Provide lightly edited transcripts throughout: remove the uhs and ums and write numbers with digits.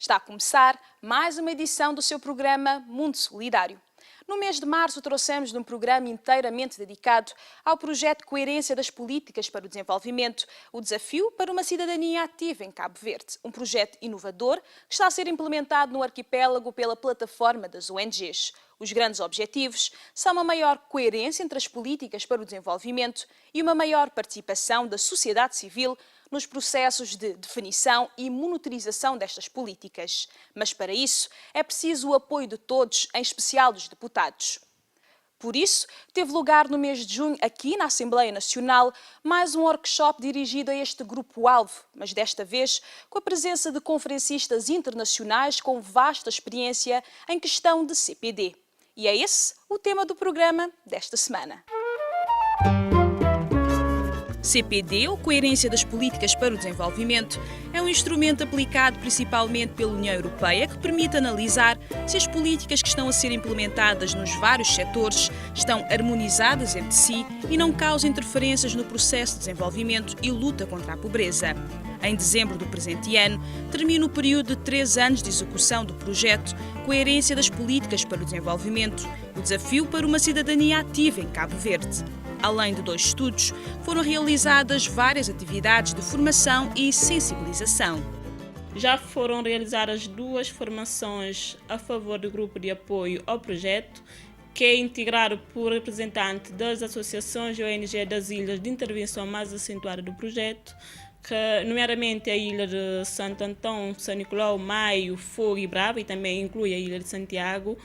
Está a começar mais uma edição do seu programa Mundo Solidário. No mês de março trouxemos um programa inteiramente dedicado ao projeto Coerência das Políticas para o Desenvolvimento, o desafio para uma cidadania ativa em Cabo Verde, um projeto inovador que está a ser implementado no arquipélago pela plataforma das ONGs. Os grandes objetivos são uma maior coerência entre as políticas para o desenvolvimento e uma maior participação da sociedade civil nos processos de definição e monitorização destas políticas. Mas para isso é preciso o apoio de todos, em especial dos deputados. Por isso, teve lugar no mês de junho, aqui na Assembleia Nacional, mais um workshop dirigido a este grupo-alvo, mas desta vez com a presença de conferencistas internacionais com vasta experiência em questão de CPD. E é esse o tema do programa desta semana. CPD, ou Coerência das Políticas para o Desenvolvimento, é um instrumento aplicado principalmente pela União Europeia que permite analisar se as políticas que estão a ser implementadas nos vários setores estão harmonizadas entre si e não causam interferências no processo de desenvolvimento e luta contra a pobreza. Em dezembro do presente ano, termina o período de 3 anos de execução do projeto Coerência das Políticas para o Desenvolvimento, o desafio para uma cidadania ativa em Cabo Verde. Além de 2 estudos, foram realizadas várias atividades de formação e sensibilização. Já foram realizadas 2 formações a favor do grupo de apoio ao projeto, que é integrado por representantes das associações e ONG das ilhas de intervenção mais acentuada do projeto, que, nomeadamente a ilha de Santo Antão, São Nicolau, Maio, Fogo e Brava, e também inclui a ilha de Santiago.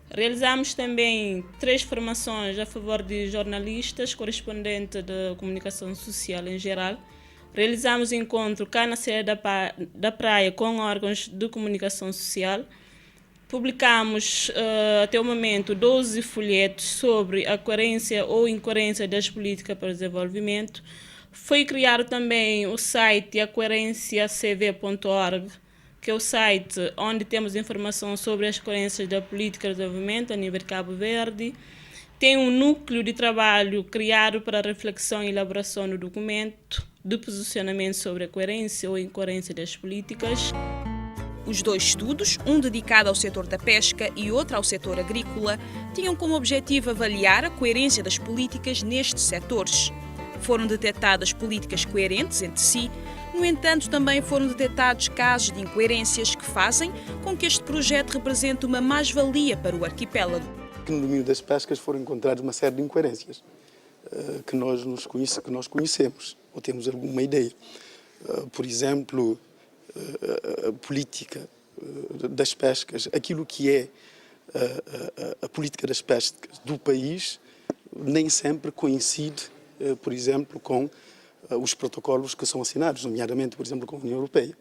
Realizamos também 3 formações a favor de jornalistas, correspondentes da comunicação social em geral. Realizamos encontro cá na Serra da Praia com órgãos de comunicação social. Publicamos até o momento 12 folhetos sobre a coerência ou incoerência das políticas para o desenvolvimento. Foi criado também o site acoerenciacv.org, que é o site onde temos informação sobre as coerências da política de desenvolvimento a nível de Cabo Verde. Tem um núcleo de trabalho criado para a reflexão e elaboração do documento de posicionamento sobre a coerência ou incoerência das políticas. Os 2 estudos, um dedicado ao setor da pesca e outro ao setor agrícola, tinham como objetivo avaliar a coerência das políticas nestes setores. Foram detectadas políticas coerentes entre si. No entanto, também foram detectados casos de incoerências que fazem com que este projeto represente uma mais-valia para o arquipélago. No domínio das pescas foram encontradas uma série de incoerências que nós conhecemos ou temos alguma ideia. Por exemplo, a política das pescas, aquilo que é a política das pescas do país nem sempre coincide, por exemplo, com os protocolos que são assinados, nomeadamente, por exemplo, com a União Europeia.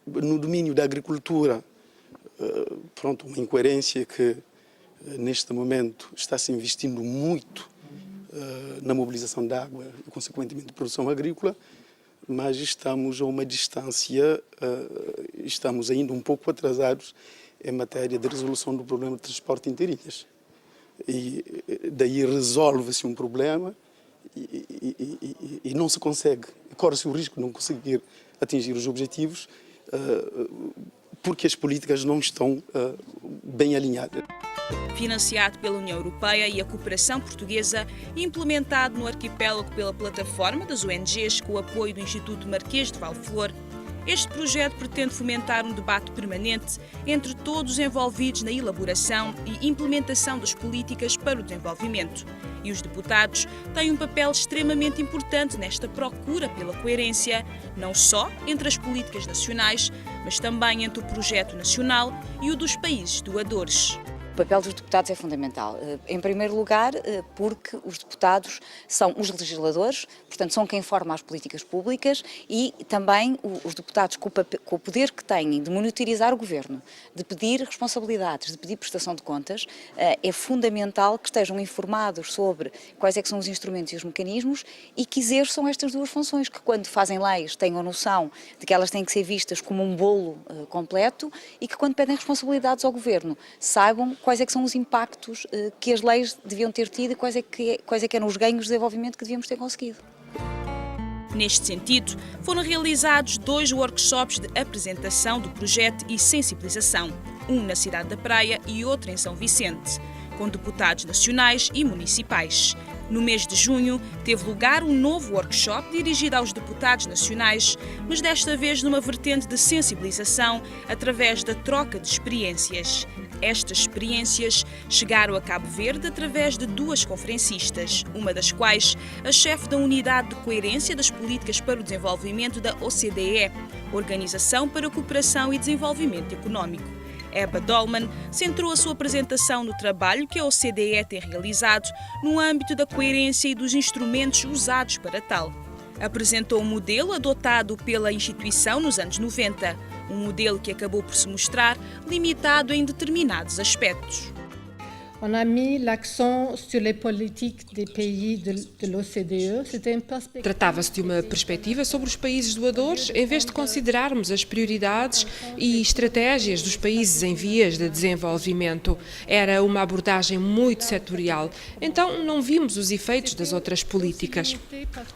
No domínio da agricultura, uma incoerência que, neste momento, está-se investindo muito na mobilização de água e, consequentemente, produção agrícola, mas estamos a uma distância, estamos ainda um pouco atrasados em matéria de resolução do problema de transporte interilhas. E daí resolve-se um problema e não se consegue, corre-se o risco de não conseguir atingir os objetivos porque as políticas não estão bem alinhadas. Financiado pela União Europeia e a cooperação portuguesa e implementado no arquipélago pela plataforma das ONGs com o apoio do Instituto Marquês de Valflor, este projeto pretende fomentar um debate permanente entre todos os envolvidos na elaboração e implementação das políticas para o desenvolvimento. E os deputados têm um papel extremamente importante nesta procura pela coerência, não só entre as políticas nacionais, mas também entre o projeto nacional e o dos países doadores. O papel dos deputados é fundamental. Em primeiro lugar, porque os deputados são os legisladores, portanto são quem forma as políticas públicas e também os deputados com o poder que têm de monitorizar o governo, de pedir responsabilidades, de pedir prestação de contas, é fundamental que estejam informados sobre quais é que são os instrumentos e os mecanismos e que exerçam estas 2 funções, que quando fazem leis tenham noção de que elas têm que ser vistas como um bolo completo e que quando pedem responsabilidades ao governo saibam quais é que são os impactos que as leis deviam ter tido e quais é que eram os ganhos de desenvolvimento que devíamos ter conseguido. Neste sentido, foram realizados 2 workshops de apresentação do projeto e sensibilização, um na cidade da Praia e outro em São Vicente, com deputados nacionais e municipais. No mês de junho, teve lugar um novo workshop dirigido aos deputados nacionais, mas desta vez numa vertente de sensibilização através da troca de experiências. Estas experiências chegaram a Cabo Verde através de 2 conferencistas, uma das quais a chefe da Unidade de Coerência das Políticas para o Desenvolvimento da OCDE, Organização para a Cooperação e Desenvolvimento Económico. Ebba Dolman centrou a sua apresentação no trabalho que a OCDE tem realizado no âmbito da coerência e dos instrumentos usados para tal. Apresentou um modelo adotado pela instituição nos anos 90, um modelo que acabou por se mostrar limitado em determinados aspectos. On a mis l'accent sur les politiques des pays de l'OCDE. C'était une perspective. Tratava-se de uma perspectiva sobre os países doadores, em vez de considerarmos as prioridades e estratégias dos países em vias de desenvolvimento. Era uma abordagem muito setorial, então não vimos os efeitos das outras políticas.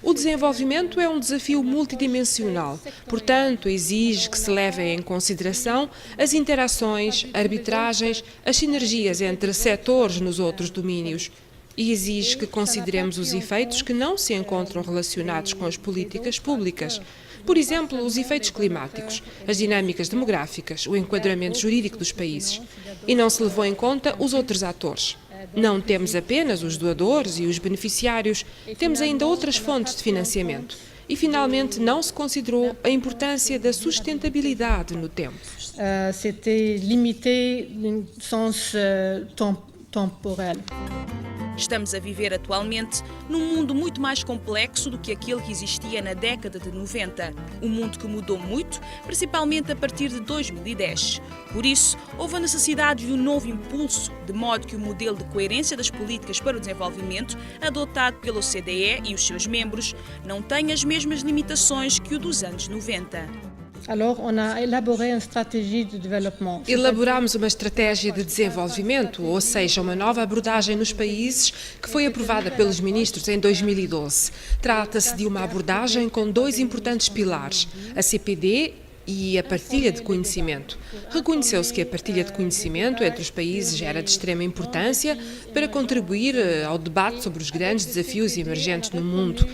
O desenvolvimento é um desafio multidimensional, portanto, exige que se levem em consideração as interações, arbitragens, as sinergias entre setores nos outros domínios e exige que consideremos os efeitos que não se encontram relacionados com as políticas públicas. Por exemplo, os efeitos climáticos, as dinâmicas demográficas, o enquadramento jurídico dos países. E não se levou em conta os outros atores. Não temos apenas os doadores e os beneficiários, temos ainda outras fontes de financiamento. E, finalmente, não se considerou a importância da sustentabilidade no tempo. C'était limité no sens temporel. Estamos a viver atualmente num mundo muito mais complexo do que aquele que existia na década de 90. Um mundo que mudou muito, principalmente a partir de 2010. Por isso, houve a necessidade de um novo impulso, de modo que o modelo de coerência das políticas para o desenvolvimento adotado pela OCDE e os seus membros não tenha as mesmas limitações que o dos anos 90. Alors, on a élaboré une stratégie de développement. Elaborámos uma estratégia de desenvolvimento, ou seja, uma nova abordagem nos países que foi aprovada pelos ministros em 2012. Trata-se de uma abordagem com 2 importantes pilares, a CPD e a partilha de conhecimento. Reconheceu-se que a partilha de conhecimento entre os países era de extrema importância para contribuir ao debate sobre os grandes desafios emergentes no mundo.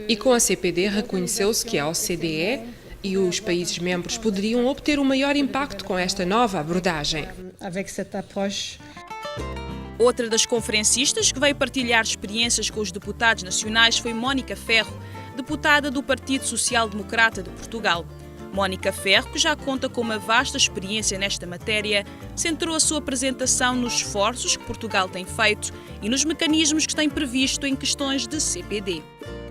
E com a CPD reconheceu-se que a OCDE e os países membros poderiam obter um maior impacto com esta nova abordagem. Avec cette approche. Outra das conferencistas que veio partilhar experiências com os deputados nacionais foi Mónica Ferro, deputada do Partido Social Democrata de Portugal. Mónica Ferro, que já conta com uma vasta experiência nesta matéria, centrou a sua apresentação nos esforços que Portugal tem feito e nos mecanismos que tem previsto em questões de CPD.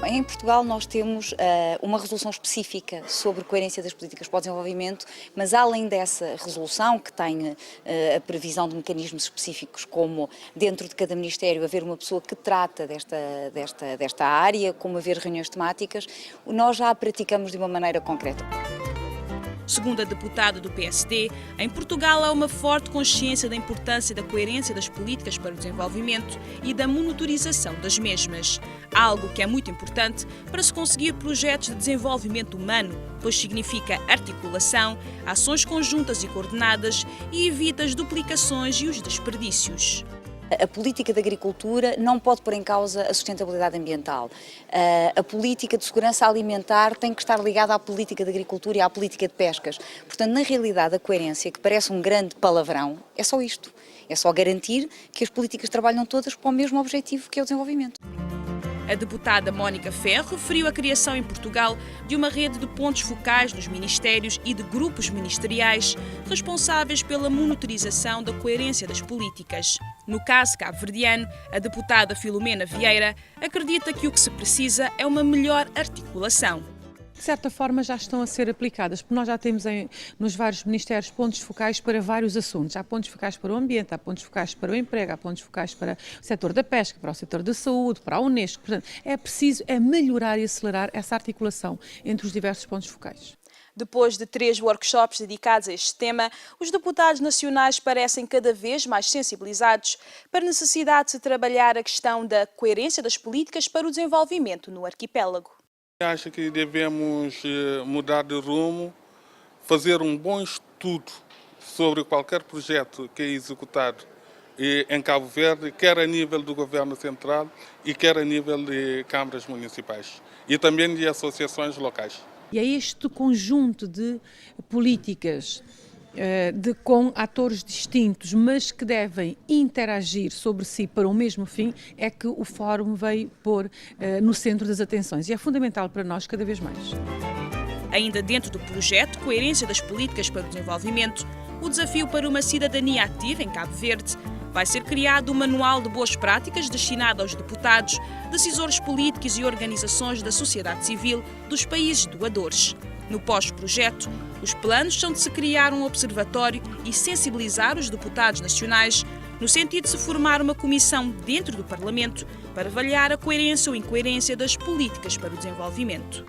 Em Portugal nós temos uma resolução específica sobre coerência das políticas para o desenvolvimento, mas além dessa resolução, que tem a previsão de mecanismos específicos, como dentro de cada ministério haver uma pessoa que trata desta área, como haver reuniões temáticas, nós já a praticamos de uma maneira concreta. Segundo a deputada do PSD, em Portugal há uma forte consciência da importância da coerência das políticas para o desenvolvimento e da monitorização das mesmas. Algo que é muito importante para se conseguir projetos de desenvolvimento humano, pois significa articulação, ações conjuntas e coordenadas e evita as duplicações e os desperdícios. A política de agricultura não pode pôr em causa a sustentabilidade ambiental. A política de segurança alimentar tem que estar ligada à política de agricultura e à política de pescas. Portanto, na realidade, a coerência, que parece um grande palavrão, é só isto. É só garantir que as políticas trabalham todas para o mesmo objetivo, que é o desenvolvimento. A deputada Mónica Ferro referiu a criação em Portugal de uma rede de pontos focais nos ministérios e de grupos ministeriais responsáveis pela monitorização da coerência das políticas. No caso cabo-verdiano, a deputada Filomena Vieira acredita que o que se precisa é uma melhor articulação. De certa forma já estão a ser aplicadas, porque nós já temos nos vários ministérios pontos focais para vários assuntos. Há pontos focais para o ambiente, há pontos focais para o emprego, há pontos focais para o setor da pesca, para o setor da saúde, para a Unesco. Portanto, é preciso melhorar e acelerar essa articulação entre os diversos pontos focais. Depois de 3 workshops dedicados a este tema, os deputados nacionais parecem cada vez mais sensibilizados para a necessidade de se trabalhar a questão da coerência das políticas para o desenvolvimento no arquipélago. Acho que devemos mudar de rumo, fazer um bom estudo sobre qualquer projeto que é executado em Cabo Verde, quer a nível do governo central e quer a nível de câmaras municipais e também de associações locais. E é este conjunto de políticas com atores distintos, mas que devem interagir sobre si para o mesmo fim, é que o Fórum veio pôr no centro das atenções. E é fundamental para nós cada vez mais. Ainda dentro do projeto Coerência das Políticas para o Desenvolvimento, o desafio para uma cidadania ativa em Cabo Verde, vai ser criado um manual de boas práticas destinado aos deputados, decisores políticos e organizações da sociedade civil dos países doadores. No pós-projeto, os planos são de se criar um observatório e sensibilizar os deputados nacionais, no sentido de se formar uma comissão dentro do Parlamento para avaliar a coerência ou incoerência das políticas para o desenvolvimento.